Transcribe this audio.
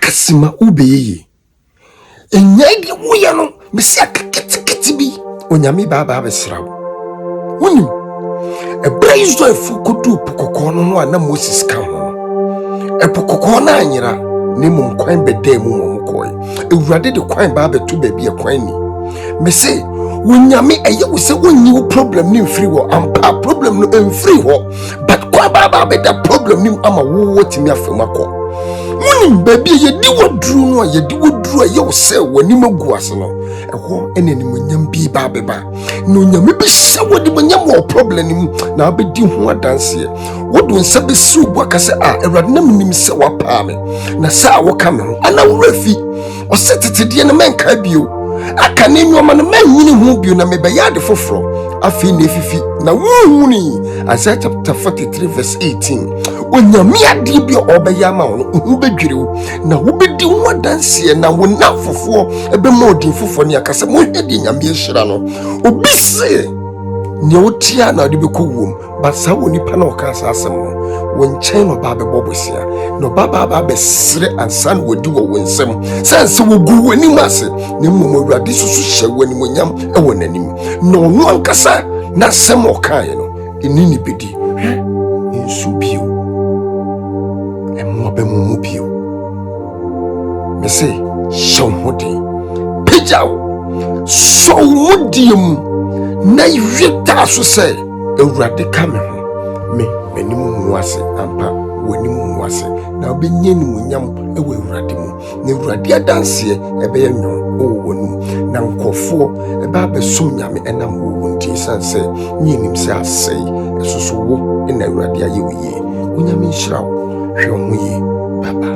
akasima ubeye enyai de woya no me se akaketekete bi onyame baba besrawo wonim ebra Israelfo kodu pokoko no na Moses ka ho epokoko na anyira ne mum kwan beda mu mum koy ewurade de kwan baba tu ba bi kwan ni me se wonyame eye wo se wonyi wo problem ni mfiri wo ampa problem no mfiri ho but kwa baba beda problem ni ama wo wotimi afemakọ munim baby yedi woduru no yedi woduru aye wo se wani magu ase no eho eneni monyam bi ba beba no nyame bi se wodi monyam wo problem ni na abedi ho adanse wodo nsa be si ubu akase ewrade na menim se wapa me na sa wo ka me ho ana wo rafi o se tetede na menka bio aka ne nyoma no manyini ho bio na mebeyade foforo afi na efifi na wuhuni Isaiah chapter 43 verse 18 onyame ade bi obeya ma wo hu bedwire na wo bedi ho adanse na wo na fofo ebe modin fofo ne akase mo hwede nyame ehira no obi se ne otia na de bekowom basa woni pa na okasa asem no won chen no ba be bobosia no baba be sire ansan wodi wo wonsem sense wo gu wani mase ne mmom awurade susu hye wani monyam e wonanim no no ankasa na sem okaye no enini bedi nsu bio emo be mu bio me se show modi pejaw so modium na yita so say awurade ka me ho me menim mu ase ampa wani mu ase na obenye ni munyam ewe awurade mu na awurade adanse ebe ye nyon o wonu na nkofo ebe abesom nyame enam wo wonti sanse nyenim se asei esoso wo na awurade aye oye onyame nhyira wo hwe ho ye baba.